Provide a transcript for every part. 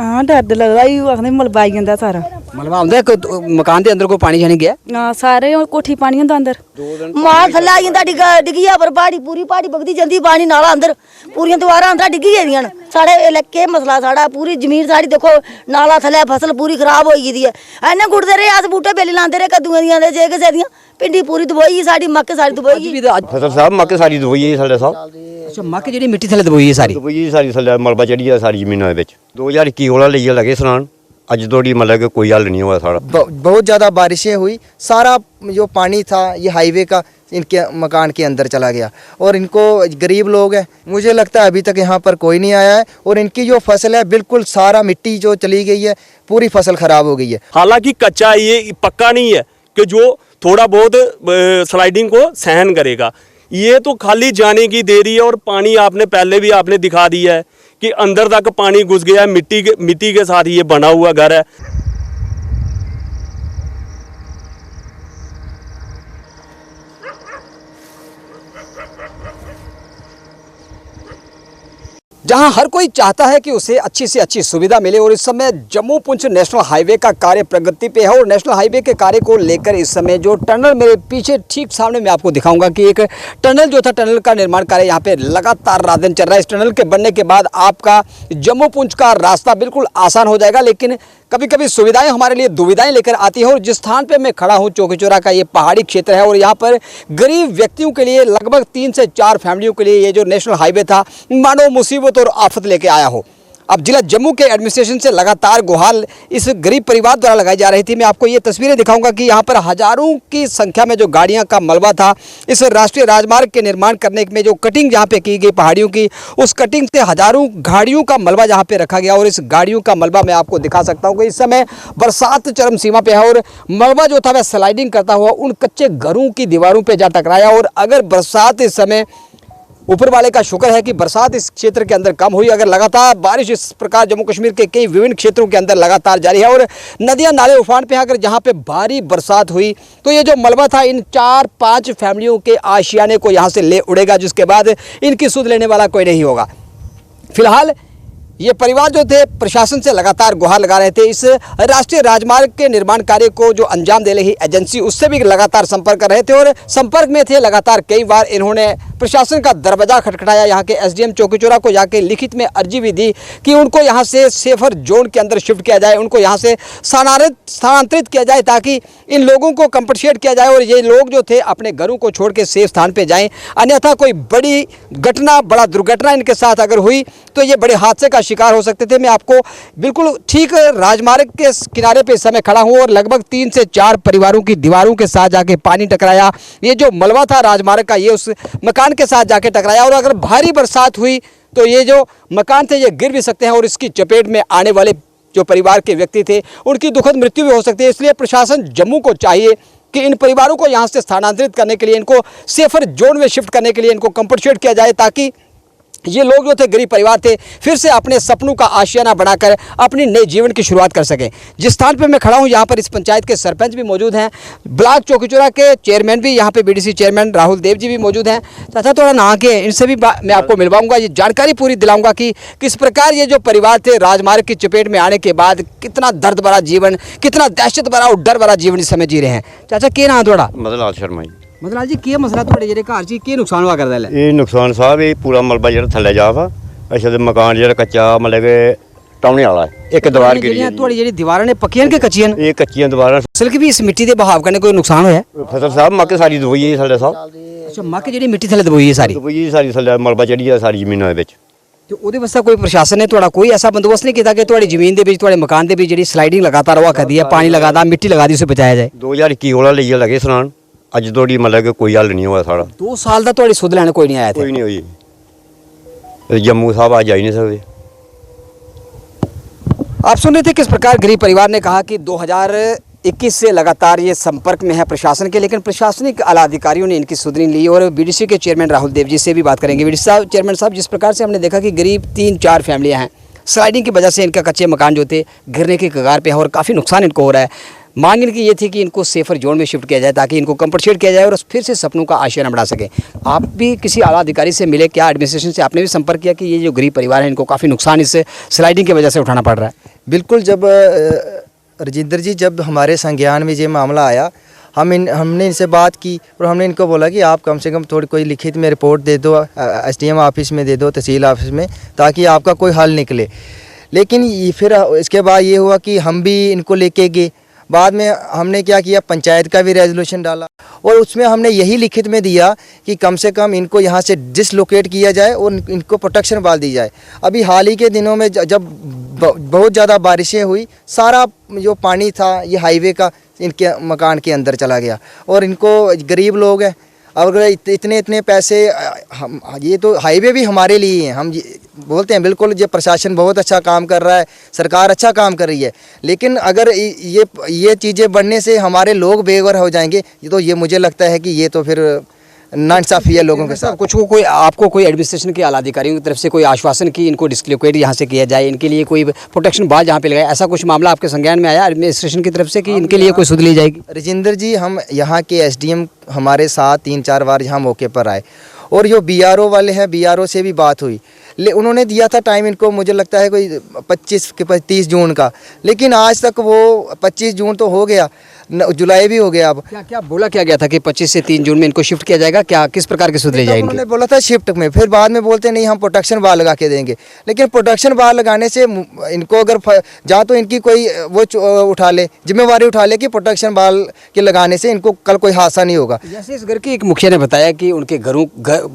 हाँ डर लगदा ही आखदे मलबा आई जंदा सारा मलबा आंदा मकान के अंदर कोई पानी जानी गया हाँ सारे कोठी पानी होंदा अंदर माल थल्ले आई जंदा डिग्गिया पर पहाड़ी पूरी पहाड़ी बगदी जंदी पानी नाला अंदर पूरियां दीवारां अंदर डिग्गी गेदियां न साढ़े इलाके मसला साढ़ा पूरी जमीन साड़ी देखो नाला थल्ले फसल पूरी खराब होई गेदी है इन्ने गुड़दे रहे अस बूटे बेली लांदे रहे कद्दूआं दियां ते जे किसे दियां पिंडी पूरी दबोई साड़ी मक्क सारी दबोई फसल साहब मक्क सारी दबोई है साढ़े साहब अच्छा मक्क जेह्ड़ी मिट्टी थल्ले दबोई है सारी दबोई सारी थल्ले मलबा चढ़ी है सारी जमीनां दे विच 2021 कोला लेइयै लगे सनान अज तोड़ी मतलब कि कोई हल नहीं हुआ सारा बहुत ज़्यादा बारिशें हुई सारा जो पानी था ये हाईवे का इनके मकान के अंदर चला गया और इनको गरीब लोग हैं मुझे लगता है अभी तक यहाँ पर कोई नहीं आया है और इनकी जो फसल है बिल्कुल सारा मिट्टी जो चली गई है पूरी फसल खराब हो गई है। हालांकि कच्चा ये पक्का नहीं है कि जो थोड़ा बहुत स्लाइडिंग को सहन करेगा, ये तो खाली जाने की देरी है और पानी आपने पहले भी आपने दिखा दिया है कि अंदर तक पानी घुस गया है, मिट्टी के साथ ये बना हुआ घर है। जहां हर कोई चाहता है कि उसे अच्छी से अच्छी सुविधा मिले और इस समय जम्मू पुंछ नेशनल हाईवे का कार्य प्रगति पे है और नेशनल हाईवे के कार्य को लेकर इस समय जो टनल मेरे पीछे ठीक सामने मैं आपको दिखाऊंगा कि एक टनल जो था टनल का निर्माण कार्य यहाँ पे लगातार रात दिन चल रहा है। इस टनल के बनने के बाद आपका जम्मू पुंछ का रास्ता बिल्कुल आसान हो जाएगा, लेकिन कभी कभी सुविधाएं हमारे लिए दुविधाएं लेकर आती है। और जिस स्थान पे मैं खड़ा हूं चौकीचौरा का ये पहाड़ी क्षेत्र है और यहाँ पर गरीब व्यक्तियों के लिए लगभग 3 से 4 फैमिलियों के लिए ये जो नेशनल हाईवे था मानो मुसीबत और आफत लेके आया हो। अब जिला जम्मू के एडमिनिस्ट्रेशन से लगातार गुहार इस गरीब परिवार द्वारा लगाई जा रही थी। मैं आपको ये तस्वीरें दिखाऊंगा कि यहाँ पर हजारों की संख्या में जो गाड़ियाँ का मलबा था इस राष्ट्रीय राजमार्ग के निर्माण करने में जो कटिंग यहाँ पे की गई पहाड़ियों की, उस कटिंग से हजारों गाड़ियों का मलबा यहाँ पे रखा गया। और इस गाड़ियों का मलबा मैं आपको दिखा सकता हूँ कि इस समय बरसात चरम सीमा पे है और मलबा जो था वह स्लाइडिंग करता हुआ उन कच्चे घरों की दीवारों पर जा टकराया। और अगर बरसात इस समय ऊपर वाले का शुक्र है कि बरसात इस क्षेत्र के अंदर कम हुई, अगर लगातार बारिश इस प्रकार जम्मू कश्मीर के कई विभिन्न क्षेत्रों के अंदर लगातार जारी है और नदियां नाले उफान पे, अगर जहां पे भारी बरसात हुई तो ये जो मलबा था इन 4-5 फैमिलियों के आशियाने को यहां से ले उड़ेगा, जिसके बाद इनकी सुध लेने वाला कोई नहीं होगा। फिलहाल ये परिवार जो थे प्रशासन से लगातार गुहार लगा रहे थे। इस राष्ट्रीय राजमार्ग के निर्माण कार्य को जो अंजाम दे रही एजेंसी उससे भी लगातार संपर्क कर रहे थे और संपर्क में थे लगातार। कई बार इन्होंने प्रशासन का दरवाजा खटखटाया, यहाँ के एसडीएम चौकीचौरा को जाके लिखित में अर्जी भी दी कि उनको यहाँ से सेफर जोन के अंदर शिफ्ट किया जाए, उनको यहाँ से स्थानांतरित किया जाए ताकि इन लोगों को कंपनसेट किया जाए और ये लोग जो थे अपने घरों को छोड़ के सेफ स्थान पर जाएँ। अन्यथा कोई बड़ी घटना, बड़ा दुर्घटना इनके साथ अगर हुई तो ये बड़े हादसे का शिकार हो सकते थे। मैं आपको बिल्कुल ठीक राजमार्ग के किनारे पे इस समय खड़ा हूं और लगभग 3 से 4 परिवारों की दीवारों के साथ जाके पानी टकराया। ये जो मलबा था राजमार्ग का ये उस मकान के साथ जाके टकराया और अगर भारी बरसात हुई तो ये जो मकान थे ये गिर भी सकते हैं और इसकी चपेट में आने वाले जो परिवार के व्यक्ति थे उनकी दुखद मृत्यु भी हो सकती है। इसलिए प्रशासन जम्मू को चाहिए कि इन परिवारों को यहाँ से स्थानांतरित करने के लिए, इनको सेफर जोन में शिफ्ट करने के लिए इनको कंपनसेट किया जाए ताकि ये लोग जो थे गरीब परिवार थे फिर से अपने सपनों का आशियाना बनाकर अपनी नए जीवन की शुरुआत कर सकें। जिस स्थान पर मैं खड़ा हूं यहाँ पर इस पंचायत के सरपंच भी मौजूद हैं, ब्लॉक चौकीचौरा के चेयरमैन भी, यहाँ पे बीडीसी चेयरमैन राहुल देव जी भी मौजूद हैं तथा थोड़ा नहा के इनसे भी मैं आपको मिलवाऊंगा, ये जानकारी पूरी दिलाऊंगा कि किस प्रकार ये जो परिवार थे राजमार्ग की चपेट में आने के बाद कितना दर्द भरा जीवन, कितना दहशत भरा और डर भरा जीवन इस समय जी रहे हैं। चाचा के नाम थोड़ा मदनलाल शर्मा मतलब जी की मसला थोड़े जेरे घर च की नुकसान हुआ करदा है? ये नुकसान साहब ये पूरा मलबा जो थल्ले जा था अच्छा तो मकान जो कच्चा मतलब कि टाउने वाला है, एक दीवार गिरी थोड़ी जेरी दीवारां ने पक्कियां के कच्चियां ये कच्चियां दीवारां फसल की भी इस मिट्टी दे बहाव करने कोई नुकसान होया? फसल साहब मक्क सारी दबोई है साढ़े साहब। अच्छा मक्क जेरी मिट्टी थल्ले दबोई है सारी? दबोई सारी थल्ले मलबा चढ़ी है सारी जमीनां दे विच। तो ਉਹਦੇ ਵਾਸਤੇ कोई प्रशासन ने थोड़ा कोई ऐसा बंदोबस्त नहीं किया कि थोड़ी जमीन के बीच थोड़े मकान के बीच जी स्लाइडिंग लगातार हुआ कर दी है, पानी लगातार मिट्टी लगा दी, उसे बचाया जाए? 2021 कोला लेइयै लगे सनान अज तोड़ी मतलब कि कोई हल नहीं हुआ सारा। 2 साल का थोड़ी सुध लैने कोई नहीं आया? कोई नहीं हुई, जम्मू साहब आज आई नहीं सकते। आप सुन रहे थे किस प्रकार गरीब परिवार ने कहा कि 2021 से लगातार ये संपर्क में है प्रशासन के, लेकिन प्रशासनिक आला अधिकारियों ने इनकी सुध नहीं ली। और बीडीसी के चेयरमैन राहुल देव जी से भी बात करेंगे। बीडीसी साहब, चेयरमैन साहब, जिस प्रकार से हमने देखा कि गरीब 3-4 फैमिलियाँ हैं, स्लाइडिंग की वजह से इनका कच्चे मकान जो थे गिरने के कगार पे है और काफ़ी नुकसान इनको हो रहा है। मांग इनकी ये थी कि इनको सेफर जोन में शिफ्ट किया जाए ताकि इनको कंपनसेट किया जाए और फिर से सपनों का आशियाना बढ़ा सके। आप भी किसी आला अधिकारी से मिले क्या, एडमिनिस्ट्रेशन से आपने भी संपर्क किया कि ये जो गरीब परिवार है इनको काफ़ी नुकसान इससे स्लाइडिंग की वजह से उठाना पड़ रहा है? बिल्कुल, जब राजेंद्र जी जब हमारे संज्ञान में ये मामला आया, हमने इनसे बात की और हमने इनको बोला कि आप कम से कम थोड़ी कोई लिखित में रिपोर्ट दे दो, एसडीएम ऑफिस में दे दो, तहसील ऑफिस में, ताकि आपका कोई हल निकले। लेकिन फिर इसके बाद ये हुआ कि हम भी इनको लेके गए। बाद में हमने क्या किया, पंचायत का भी रेजोल्यूशन डाला और उसमें हमने यही लिखित में दिया कि कम से कम इनको यहाँ से डिसलोकेट किया जाए और इनको प्रोटेक्शन बाल दी जाए। अभी हाल ही के दिनों में जब बहुत ज़्यादा बारिशें हुई, सारा जो पानी था ये हाईवे का इनके मकान के अंदर चला गया और इनको गरीब लोग हैं, अगर इतने पैसे हम, ये तो हाईवे भी हमारे लिए हैं, हम बोलते हैं बिल्कुल ये प्रशासन बहुत अच्छा काम कर रहा है, सरकार अच्छा काम कर रही है, लेकिन अगर ये चीज़ें बढ़ने से हमारे लोग बेघर हो जाएंगे तो ये मुझे लगता है कि ये तो फिर नाइंसाफ़ी है लोगों के साथ। कुछ कोई आपको कोई एडमिनिस्ट्रेशन के आला अधिकारियों की तरफ से कोई आश्वासन की इनको डिस्लोकेट यहाँ से किया जाए, इनके लिए कोई प्रोटेक्शन बाल यहाँ पे लगाए, ऐसा कुछ मामला आपके संज्ञान में आया एडमिनिस्ट्रेशन की तरफ से कि इनके लिए कोई सुध ली जाएगी? राजेंद्र जी, हम यहाँ के एसडीएम हमारे साथ 3-4 बार यहाँ मौके पर आए और जो बीआरओ वाले हैं, बीआरओ से भी बात हुई, उन्होंने दिया था टाइम इनको, मुझे लगता है कोई 25-30 जून का, लेकिन आज तक वो 25 जून तो हो गया, जुलाई भी हो गया। अब क्या बोला क्या गया था कि 25 से 3 जून में इनको शिफ्ट किया जाएगा, क्या किस प्रकार की सुध ली जाएगी? उन्होंने बोला था शिफ्ट में, फिर बाद में बोलते नहीं हम प्रोटेक्शन बार लगा के देंगे, लेकिन प्रोटेक्शन बार लगाने से इनको अगर जहाँ तो इनकी कोई वो उठा ले, जिम्मेवारी उठा ले कि प्रोटेक्शन बार के लगाने से इनको कल कोई हादसा नहीं होगा। जैसे इस घर के एक मुखिया ने बताया कि उनके घर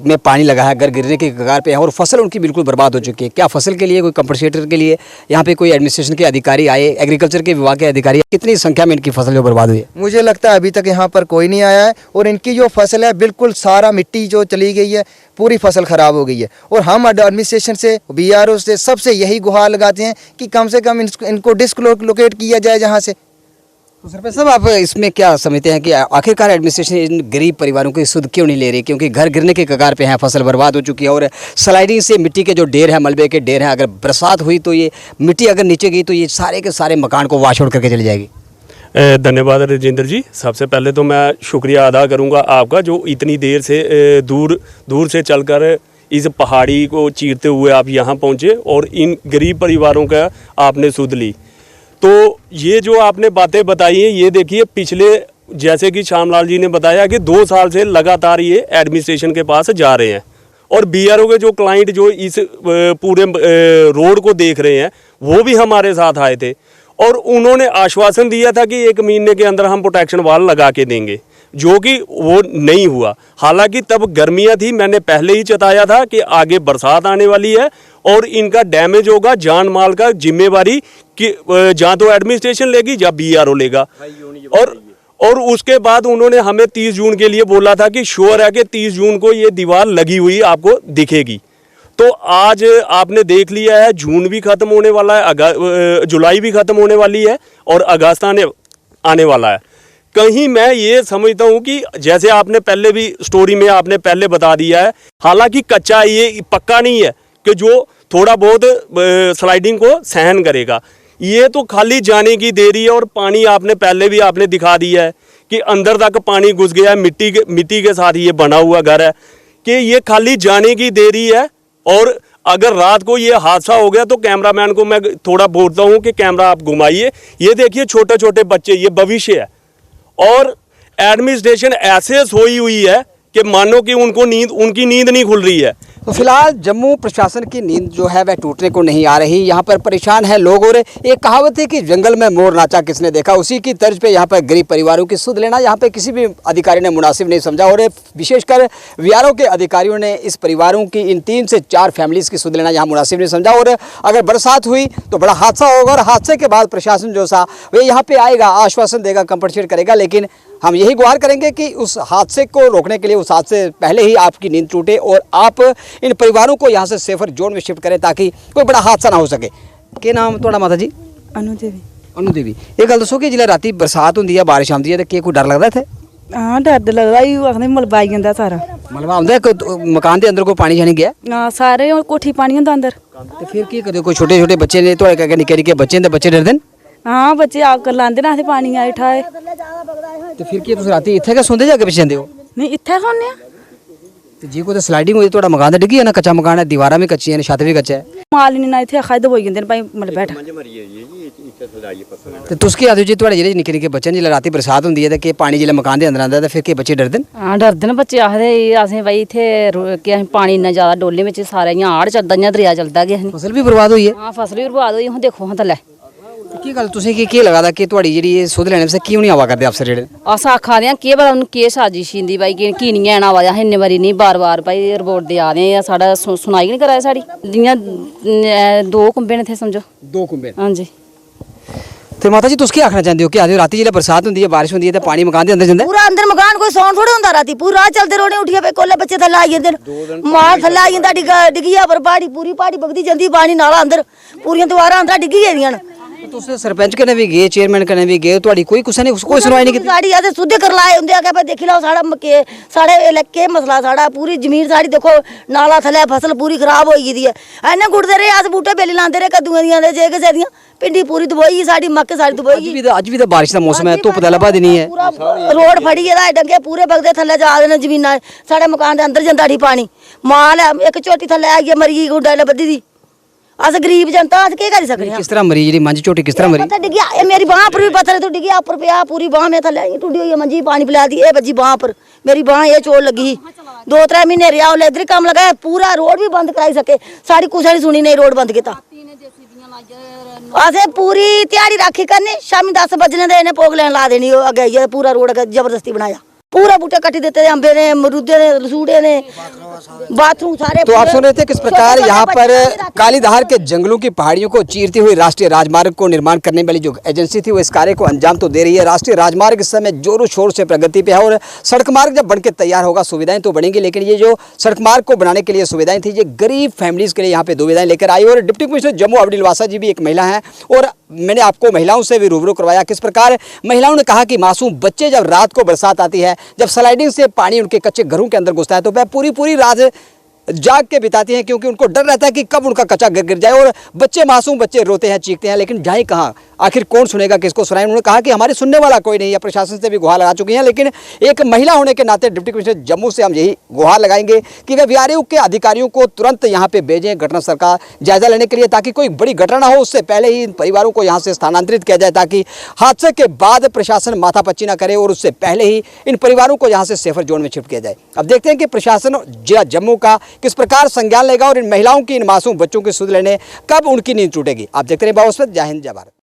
में पानी लगा है, घर गिरने के कगार पे है और फसल उनकी बिल्कुल बर्बाद हो चुकी है। क्या फसल के लिए कोई कंपनसेटर के लिए यहाँ पे कोई एडमिनिस्ट्रेशन के अधिकारी आए, एग्रीकल्चर के विभाग के अधिकारी, कितनी संख्या में इनकी फसल जो बर्बाद हुई है? मुझे लगता है अभी तक यहाँ पर कोई नहीं आया है और इनकी जो फसल है बिल्कुल सारा मिट्टी जो चली गई है, पूरी फसल खराब हो गई है और हम एडमिनिस्ट्रेशन से, बीआरओ से, सबसे यही गुहार लगाते हैं कि कम से कम इनको डिसलोकेट किया जाए जहाँ से। तो सरपंच साहब, आप इसमें क्या समझते हैं कि आखिरकार एडमिनिस्ट्रेशन इन गरीब परिवारों की सुध क्यों नहीं ले रही? क्योंकि घर गिरने के कगार पे हैं, फसल बर्बाद हो चुकी है और स्लाइडिंग से मिट्टी के जो ढेर है, मलबे के ढेर हैं, अगर बरसात हुई तो ये मिट्टी अगर नीचे गई तो ये सारे के सारे मकान को वाश आउट करके चली जाएगी। धन्यवाद राजेंद्र जी। सबसे पहले तो मैं शुक्रिया अदा करूंगा आपका, जो इतनी देर से दूर से चलकर इस पहाड़ी को चीरते हुए आप यहाँ पहुँचे और इन गरीब परिवारों का आपने सुध ली। तो ये जो आपने बातें बताई हैं, ये देखिए पिछले, जैसे कि श्यामलाल जी ने बताया कि 2 साल से लगातार ये एडमिनिस्ट्रेशन के पास जा रहे हैं और बीआरओ के जो क्लाइंट जो इस पूरे रोड को देख रहे हैं वो भी हमारे साथ आए थे और उन्होंने आश्वासन दिया था कि 1 महीने के अंदर हम प्रोटेक्शन वाल लगा के देंगे, जो कि वो नहीं हुआ। हालांकि तब गर्मियां थी, मैंने पहले ही चताया था कि आगे बरसात आने वाली है और इनका डैमेज होगा, जान माल का जिम्मेवारी कि जहाँ तो एडमिनिस्ट्रेशन लेगी या बीआरओ लेगा। और उसके बाद उन्होंने हमें 30 जून के लिए बोला था कि श्योर है कि 30 जून को ये दीवार लगी हुई आपको दिखेगी। तो आज आपने देख लिया है, जून भी ख़त्म होने वाला है, जुलाई भी ख़त्म होने वाली है और अगस्त आने वाला है। कहीं मैं ये समझता हूँ कि जैसे आपने पहले भी स्टोरी में आपने पहले बता दिया है, हालांकि कच्चा ये पक्का नहीं है कि जो थोड़ा बहुत स्लाइडिंग को सहन करेगा, ये तो खाली जाने की देरी है और पानी आपने पहले भी आपने दिखा दिया है कि अंदर तक पानी घुस गया है, मिट्टी के साथ ये बना हुआ घर है, कि ये खाली जाने की देरी है। और अगर रात को ये हादसा हो गया तो कैमरामैन को मैं थोड़ा बोलता हूँ कि कैमरा आप घुमाइए, ये देखिए छोटे छोटे बच्चे, ये भविष्य है और एडमिनिस्ट्रेशन ऐसे सोई हुई है कि मानो कि उनकी नींद नहीं खुल रही है। तो फिलहाल जम्मू प्रशासन की नींद जो है वह टूटने को नहीं आ रही। यहाँ पर परेशान है लोग और एक कहावत है कि जंगल में मोर नाचा किसने देखा, उसी की तर्ज पे यहाँ पर गरीब परिवारों की सुध लेना यहाँ पे किसी भी अधिकारी ने मुनासिब नहीं समझा और विशेषकर वीआरओ के अधिकारियों ने इस परिवारों की, इन 3 से 4 फैमिलीज़ की सुध लेना यहाँ मुनासिब नहीं समझा। और अगर बरसात हुई तो बड़ा हादसा होगा और हादसे के बाद प्रशासन जो सा वह यहाँ पर आएगा, आश्वासन देगा, कंपनसेट करेगा, लेकिन हम यही गुहार करेंगे कि उस हादसे को रोकने के लिए, उस हादसे से पहले ही आपकी नींद टूटे और आप इन परिवारों को यहाँ से सेफर जोन में शिफ्ट करें ताकि कोई बड़ा हादसा ना हो सके। क्या नाम थोड़ा माता जी? अनु देवी। अनु देवी, ये गल दसो कि जिला राती बरसात होंदी है, बारिश आती है, तो कोई डर लगता इत्थे? हाँ, डर तो लगदा ही, आखदे मलबा आई जंदा सारा। मलबा आंदा मकान के अंदर कोई पानी जानी गया? हाँ, सारे कोठी पानी होंदा अंदर। तो फिर की करदे? कोई छोटे छोटे बच्चे ने तो निक्के निक्के बच्चे ने, बच्चे डरदे न? ਹਾਂ ਬੱਚੇ ਆ ਕਰ ਲਾਂਦੇ ਨਾ ਤੇ ਪਾਣੀ ਆਏ ਠਾਏ ਤੇ ਫਿਰ ਕੀ ਤੁਸੀਂ ਰਾਤੀ ਇੱਥੇ ਕਿ ਸੌਂਦੇ ਜਾ ਕੇ ਪਿੱਛੇ ਜਾਂਦੇ ਹੋ? ਨਹੀਂ ਇੱਥੇ ਸੌਂਦੇ ਆ। ਤੇ ਜੇ ਕੋਈ ਸਲਾਈਡਿੰਗ ਹੋਈ ਤੁਹਾਡਾ ਮਕਾਨ ਤਾਂ ਡਿੱਗੀ ਹੈ ਨਾ, ਕੱਚਾ ਮਕਾਨ ਹੈ, ਦੀਵਾਰਾਂ ਵੀ ਕੱਚੀਆਂ ਨੇ, ਛੱਤ ਵੀ ਕੱਚਾ ਹੈ, ਮਾਲ ਨਹੀਂ ਨਾ ਇੱਥੇ ਖਾਇਦ ਹੋਈ ਜਾਂਦੇ ਨੇ ਭਾਈ ਮਤਲਬ ਬੈਠ। ਤੇ ਤੁਸੀਂ ਕੀ ਆਦੇ ਜੀ ਤੁਹਾਡੇ ਜਿਹੜੇ ਨਿੱਕੇ ਨਿੱਕੇ ਬੱਚੇ ਨੇ ਜਿਹੜੇ ਰਾਤੀ ਬਰਸਾਤ ਹੁੰਦੀ ਹੈ ਤੇ ਕਿ ਪਾਣੀ ਜਿਹੜਾ ਮਕਾਨ ਦੇ ਅੰਦਰ ਆਉਂਦਾ ਤਾਂ ਫਿਰ ਕੀ ਬੱਚੇ ਡਰਦੇ ਨੇ? ਹਾਂ ਡਰਦੇ ਨੇ ਬੱਚੇ, ਆਖਦੇ ਅਸੀਂ ਬਈ ਇੱਥੇ ਕਿ ਅਸੀਂ ਪਾਣੀ ਇੰਨਾ ਜ਼ਿਆਦਾ ਡੋਲੇ ਵਿੱਚ ਸਾਰੀਆਂ ਆੜ ਚੱਲਦਾ ਜਾਂ ਦਰਿਆ ਚੱਲਦਾ ਗਿਆ ਅਸੀਂ। ਫਸਲ ਵੀ ਬਰਬਾਦ ਹੋਈ ਹੈ? ਹਾਂ ਫਸਲ ਵੀ ਬਰਬਾਦ ਹੋਈ, ਹੁਣ ਦੇਖੋ ਹਾਂ ਥੱਲੇ। ਕੀ ਗੱਲ ਤੁਸੀਂ ਕੀ ਲੱਗਦਾ ਕਿ ਤੁਹਾਡੀ ਜਿਹੜੀ ਇਹ ਸੁਧ ਲੈਣੇ ਸੇ ਕਿਉਂ ਨਹੀਂ ਆਵਾ ਕਰਦੇ ਅਫਸਰ ਜਿਹੜੇ? ਅਸਾਂ ਆਖਾ ਦਿਆਂ ਕੀ ਪਤਾ ਉਹਨੂੰ ਕੀ ਸਾਜ਼ਿਸ਼ ਹੁੰਦੀ ਬਾਈ ਕੀ ਨਹੀਂ ਆਣਾ ਵਾਇਆ ਇੰਨੇ ਵਾਰੀ ਨਹੀਂ ਬਾਰ-ਬਾਰ ਭਾਈ ਰਿਪੋਰਟ ਦੇ ਆ ਰਹੇ ਆ, ਸਾਡਾ ਸੁਣਾਈ ਨਹੀਂ ਕਰਾਇਆ ਸਾਡੀ ਦੀਆਂ 2 ਕੁੰਬੇ ਨੇ ਇੱਥੇ ਸਮਝੋ। 2 ਕੁੰਬੇ? ਹਾਂਜੀ। ਤੇ ਮਾਤਾ ਜੀ ਤੁਸੀਂ ਕੀ ਆਖਣਾ ਚਾਹੁੰਦੇ ਹੋ ਕਿ ਆਦੇ ਰਾਤੀ ਜਿਹੜਾ ਬਰਸਾਤ ਹੁੰਦੀ ਹੈ, ਬਾਰਿਸ਼ ਹੁੰਦੀ ਹੈ ਤੇ ਪਾਣੀ ਮਕਾਨ ਦੇ ਅੰਦਰ ਜਾਂਦਾ? ਪੂਰਾ ਅੰਦਰ ਮਕਾਨ ਕੋਈ ਸੌਣ ਥੋੜੇ ਹੁੰਦਾ, ਰਾਤੀ ਪੂਰਾ ਰਾਹ ਚੱਲਦੇ ਰੋਣੇ ਉੱਠੀਏ ਪਏ ਕੋਲੇ ਬੱਚੇ ਥੱਲੇ ਆਈ ਜਾਂਦੇ ਨੇ, ਮਾਲ ਥੱਲੇ ਆਈ ਜਾਂਦਾ ਡਿੱਗੀਆ ਪਰ ਪਹਾੜੀ ਪੂਰੀ ਪਹਾੜੀ ਵਗਦੀ ਜਾਂਦੀ ਪਾਣੀ ਨਾਲਾ ਅੰਦਰ ਪੂਰੀਆਂ ਦੀਵਾਰਾਂ ਅੰਦਰ ਡਿੱਗੀ ਜਾਂਦੀਆਂ ਨੇ। ਤੁਸੀਂ ਸਰਪੰਚ ਕਨੇ ਵੀ ਗਏ, ਚੇਅਰਮੈਨ ਕਨੇ ਵੀ ਗਏ, ਤੁਹਾਡੀ ਕੋਈ ਕੋਈ ਸੁਣਵਾਈ ਨਹੀਂ ਕੀਤੀ? ਸਾਡੀ ਆਦੇ ਸੁਧੇ ਕਰ ਲਾਏ ਹੁੰਦੇ ਆ ਕਿ ਭਾਈ ਦੇਖੀ ਲਓ ਸਾਡਾ ਸਾਡੇ ਇਲਾਕੇ ਮਸਲਾ, ਸਾਡਾ ਪੂਰੀ ਜ਼ਮੀਨ ਸਾਡੀ ਦੇਖੋ ਨਾਲਾ ਥੱਲੇ ਫਸਲ ਪੂਰੀ ਖਰਾਬ ਹੋਈ ਗਈ ਹੈ। ਐਨੇ ਗੁੱਟਦੇ ਰਹੇ ਆਸ ਬੂਟੇ ਬੇਲੀ ਲਾਉਂਦੇ ਰਹੇ ਕੱਦੂਆਂ ਦੀਆਂ ਦੇ ਜੇ ਕਿਸੇ ਦੀਆਂ ਪਿੰਡੀ ਪੂਰੀ ਦਬੋਈ ਸਾਡੀ ਮੱਕ ਸਾਡੀ ਦਬੋਈ। ਅੱਜ ਵੀ ਤਾਂ ਬਾਰਿਸ਼ ਦਾ ਮੌਸਮ ਹੈ, ਧੁੱਪ ਦਾ ਲੱਭਾ ਨਹੀਂ ਹੈ। ਪੂਰਾ ਰੋਡ ਫੜੀ ਇਹਦਾ ਡੰਗੇ ਪੂਰੇ ਬਗਦੇ ਥੱਲੇ ਜਾ ਦੇ ਨੇ ਜ਼ਮੀਨਾਂ, ਸਾਡੇ ਮਕਾਨ ਦੇ ਅੰਦਰ ਜਾਂਦਾ ਢੀ ਪਾਣੀ, ਮਾਲ ਹੈ ਇੱਕ ਝੋਟੀ ਥੱਲੇ ਆ ਗਈ ਮਰੀ ਗਈ ਗੁੰਡਾ ਲੱਭਦੀ ਦੀ। ਅਸ ਗਰੀਬ ਜਨਤਾ ਅਸ ਕੀ ਕਰ ਸਕਦੇ ਹਾਂ? ਕਿਸ ਤਰ੍ਹਾਂ ਮਰੀ ਜਿਹੜੀ ਮੰਝ ਝੋਟੀ ਕਿਸ ਤਰ੍ਹਾਂ ਮਰੀ? ਪਤਾ ਡਿੱਗਿਆ ਇਹ ਮੇਰੀ ਬਾਹ ਪਰ ਵੀ ਪੱਥਰ ਤੋਂ ਡਿੱਗਿਆ ਉੱਪਰ ਪਿਆ ਪੂਰੀ ਬਾਹ ਮੇ ਥੱਲੇ ਆਈ ਟੁੱਟੀ ਹੋਈ ਹੈ ਮੰਜੀ ਪਾਣੀ ਪਿਲਾ ਦੀ ਇਹ ਵੱਜੀ ਬਾਹ ਪਰ ਮੇਰੀ ਬਾਹ ਇਹ ਚੋਟ ਲੱਗੀ 2-3 ਮਹੀਨੇ ਰਿਹਾ ਉਹ ਇਧਰ ਕੰਮ ਲਗਾਇਆ ਪੂਰਾ ਰੋਡ ਵੀ ਬੰਦ ਕਰਾਈ ਸਕੇ ਸਾਡੀ ਕੁਛ ਨਹੀਂ ਸੁਣੀ ਨਹੀਂ ਰੋਡ ਬੰਦ ਕੀਤਾ ਅਸੀਂ ਪੂਰੀ ਤਿਆਰੀ ਰਾਖੀ ਕਰਨੀ ਸ਼ਾਮੀ 10 ਵਜੇ ਦੇ ਇਹਨੇ ਪੋਗ ਲੈਣ ਲਾ ਦੇਣੀ ਉਹ ਅੱਗੇ ਪੂਰਾ ਰੋਡ ਜ਼ਬਰਦਸਤੀ बनाया पूरा बूटे कटी देते थे अम्बे ने मरूदे ने लसूड़े ने बाथरूम सारे। तो आप सुन रहे थे किस प्रकार यहाँ पर काली दहार के जंगलों की पहाड़ियों को चीरती हुई राष्ट्रीय राजमार्ग को निर्माण करने वाली जो एजेंसी थी वो इस कार्य को अंजाम तो दे रही है। राष्ट्रीय राजमार्ग इस समय जोरों शोर से प्रगति पे है और सड़क मार्ग जब बनकर तैयार होगा सुविधाएं तो बढ़ेंगी, लेकिन ये जो सड़क मार्ग को बनाने के लिए सुविधाएं थी ये गरीब फैमिलीज के लिए यहाँ पे दुविधाएं लेकर आई। और डिप्टी कमिश्नर जम्मू अब्दुल वासा जी भी एक महिला है और मैंने आपको महिलाओं से भी रूबरू करवाया किस प्रकार महिलाओं ने कहा कि मासूम बच्चे जब रात को बरसात आती है, जब स्लाइडिंग से पानी उनके कच्चे घरों के अंदर घुसता है तो वह पूरी रात जाग के बिताती हैं क्योंकि उनको डर रहता है कि कब उनका कच्चा घर गिर जाए। और बच्चे मासूम बच्चे रोते हैं चीखते हैं, लेकिन जाए कहाँ, आखिर कौन सुनेगा, किसको सुनाए? उन्होंने कहा कि हमारे सुनने वाला कोई नहीं है। प्रशासन से भी गुहार लगा चुकी हैं, लेकिन एक महिला होने के नाते डिप्टी कमिश्नर जम्मू से हम यही गुहार लगाएंगे कि वे वीआरओ के अधिकारियों को तुरंत यहाँ पे भेजें घटनास्थल का जायजा लेने के लिए, ताकि कोई बड़ी घटना ना हो उससे पहले ही इन परिवारों को यहाँ से स्थानांतरित किया जाए, ताकि हादसे के बाद प्रशासन माथापच्ची ना करे और उससे पहले ही इन परिवारों को यहाँ से सेफर जोन में शिफ्ट किया जाए। अब देखते हैं कि प्रशासन जिला जम्मू का किस प्रकार संज्ञान लेगा और इन महिलाओं की, इन मासूम बच्चों की सुध लेने कब उनकी नींद टूटेगी। आप देखते रहे बावस्पत। जय हिंद, जय भारत।